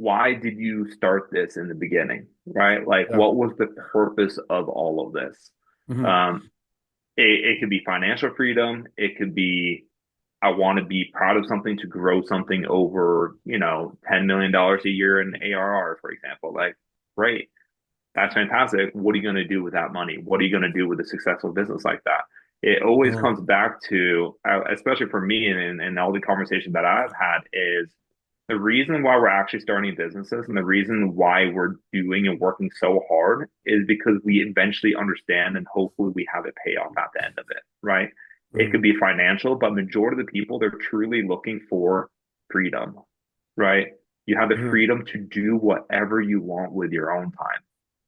why did you start this in the beginning, right? Like, Yeah. what was the purpose of all of this? Hmm. Um, it could be financial freedom. It could be, I want to be proud of something to grow something over, $10 million a year in ARR, for example. Like, great. That's fantastic. What are you going to do with that money? What are you going to do with a successful business like that? It always Hmm. comes back to, especially for me and all the conversations that I've had, is the reason why we're actually starting businesses and the reason why we're doing and working so hard is because we eventually understand and hopefully we have a payoff at the end of it, right? It Hmm. could be financial, but majority of the people, they're truly looking for freedom, right? You have the Hmm. freedom to do whatever you want with your own time.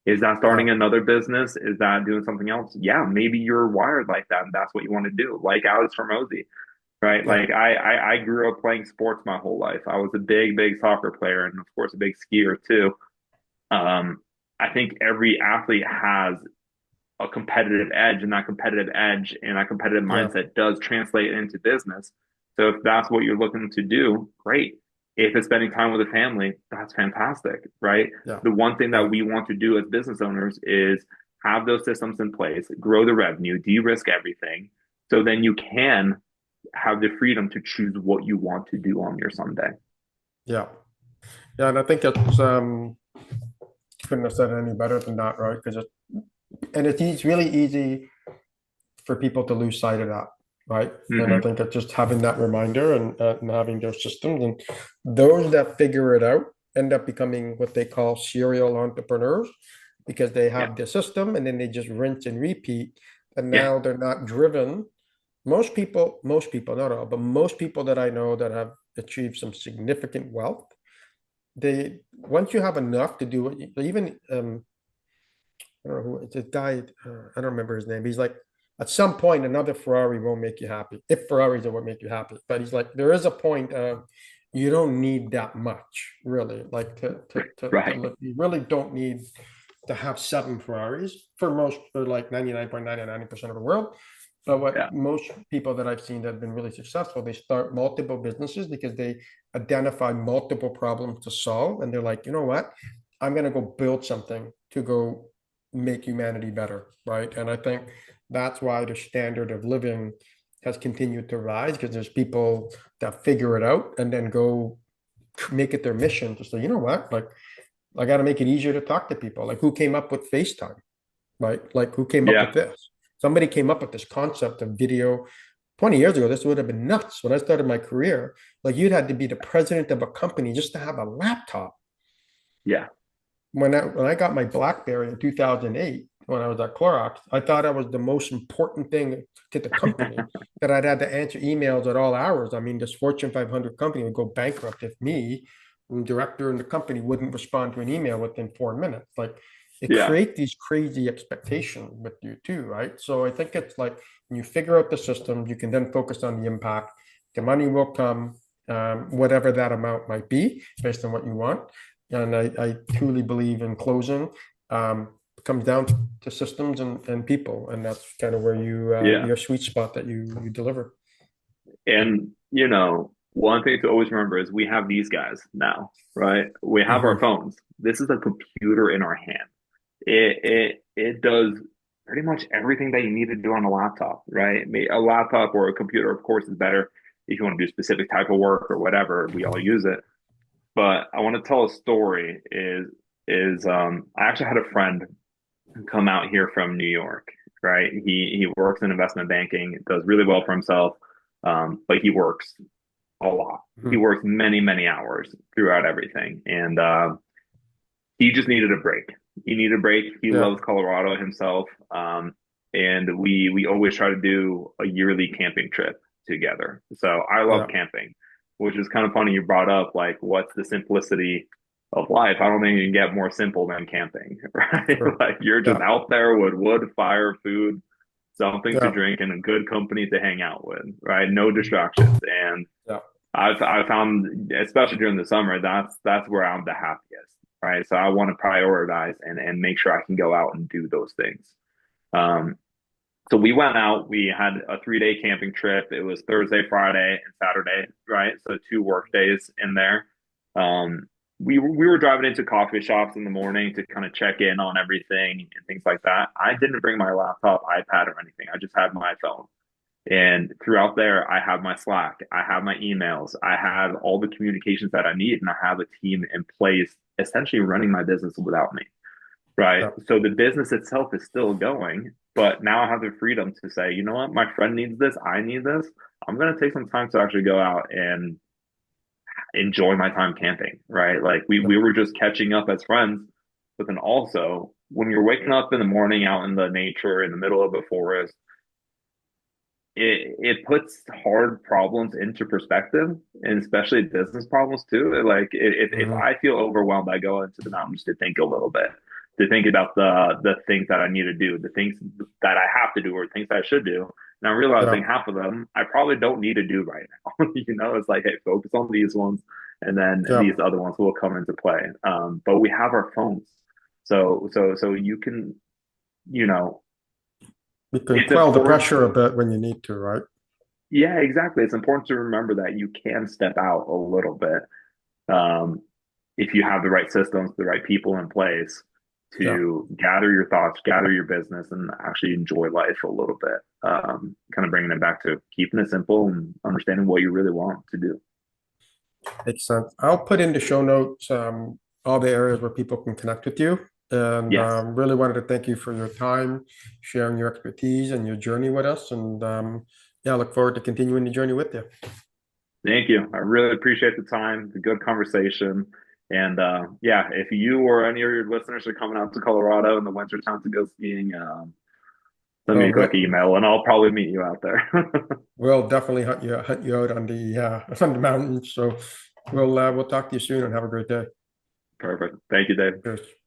Is that Yeah. starting another business? Is that doing something else? Yeah, maybe you're wired like that and that's what you want to do. Like Alex Hormozy, right? Yeah. Like I grew up playing sports my whole life. I was a big soccer player and of course a big skier too. Um, I think every athlete has a competitive edge, and that competitive edge and that competitive Yeah. mindset does translate into business. So if that's what you're looking to do, great. If it's spending time with a family, that's fantastic, right? Yeah. The one thing that Yeah. we want to do as business owners is have those systems in place, grow the revenue, de-risk everything, so then you can have the freedom to choose what you want to do on your Sunday. Yeah. Yeah. And I think it's couldn't have said it any better than that, right? Because it's really easy for people to lose sight of that, right? And I Mm-hmm. think it's just having that reminder and having those systems, and those that figure it out end up becoming what they call serial entrepreneurs because they Yeah. have the system and then they just rinse and repeat. And Yeah. now they're not driven. Most people, not all, but most people that I know that have achieved some significant wealth, they once you have enough to do what even I don't know who it's a guy. I don't remember his name. He's like, at some point, another Ferrari won't make you happy. If Ferraris are what make you happy, but he's like, there is a point of you don't need that much, really. Like to Right. live, you really don't need to have seven Ferraris for like 99.999% of the world. But Yeah. what most people that I've seen that have been really successful, they start multiple businesses because they identify multiple problems to solve, and they're like, you know what, I'm gonna go build something to go make humanity better, right? And I think that's why the standard of living has continued to rise because there's people that figure it out and then go make it their mission to say, you know what, like I got to make it easier to talk to people. Like who came up with FaceTime, right? Like who came up with Yeah. this? Somebody came up with this concept of video 20 years ago. This would have been nuts when I started my career. Like you'd had to be the president of a company just to have a laptop. Yeah. When I got my BlackBerry in 2008, when I was at Clorox, I thought that was the most important thing to the company, that I'd had to answer emails at all hours. I mean, this Fortune 500 company would go bankrupt if me, the director in the company, wouldn't respond to an email within 4 minutes. Like it Yeah. creates these crazy expectations with you too, right? So I think it's like when you figure out the system, you can then focus on the impact. The money will come, whatever that amount might be, based on what you want. And I truly believe in closing. It comes down to systems and people, and that's kind of where Yeah. your sweet spot that you deliver. And, one thing to always remember is we have these guys now, right? We have our Hmm. phones. This is a computer in our hand. It does pretty much everything that you need to do on a laptop, right? A laptop or a computer, of course, is better if you want to do specific type of work or whatever. We all use it. But I want to tell a story is I actually had a friend come out here from New York, right? He works in investment banking, does really well for himself, but he works a lot. He Hmm. works many hours throughout everything, and he just needed a break. He needed a break. He Yeah, loves Colorado himself, and we always try to do a yearly camping trip together. So I love yeah, camping, which is kind of funny. You brought up like what's the simplicity of life. I don't think you can get more simple than camping, right? sure. Like you're just Yeah, out there with wood, fire, food, something to yeah, drink, and a good company to hang out with, right? No distractions. And yeah, I found, especially during the summer, that's where I'm the happiest, right? So I want to prioritize and make sure I can go out and do those things. Um, so we went out. We had a 3 day camping trip. It was Thursday, Friday, and Saturday, right? So 2 work days in there. Um, we were driving into coffee shops in the morning to kind of check in on everything and things like that. I didn't bring my laptop, iPad, or anything. I just had my phone. And throughout there, I have my Slack, I have my emails, I have all the communications that I need, and I have a team in place essentially running my business without me. Right. Yeah. So the business itself is still going, but now I have the freedom to say, you know what, my friend needs this, I need this. I'm going to take some time to actually go out and enjoy my time camping, right? Like Yeah. we were just catching up as friends, but then also when you're waking up in the morning out in the nature in the middle of a forest, it puts hard problems into perspective, and especially business problems too. Like if Mhm. I feel overwhelmed, I go into the mountains to think a little bit, to think about the things that I need to do, the things that I have to do, or things that I should do. And I'm realizing Yeah. half of them I probably don't need to do right now. It's like, hey, focus on these ones, and then Yeah. these other ones will come into play. But we have our phones, so you can, you know, You can it's quell the important. pressure a bit when you need to, right? Yeah, exactly. It's important to remember that you can step out a little bit, um, if you have the right systems, the right people in place Yeah. to gather your thoughts, gather your business, and actually enjoy life a little bit. Kind of bringing it back to keeping it simple and understanding what you really want to do. Makes sense. I'll put in the show notes all the areas where people can connect with you. And Yes. really wanted to thank you for your time, sharing your expertise and your journey with us. And yeah, I look forward to continuing the journey with you. Thank you. I really appreciate the time, the good conversation. And yeah, if you or any of your listeners are coming out to Colorado in the winter time to go skiing, send me Well, a quick email and I'll probably meet you out there. we'll definitely hunt you out on the on the mountains. So we'll talk to you soon and have a great day. Perfect. Thank you, Dave. Cheers.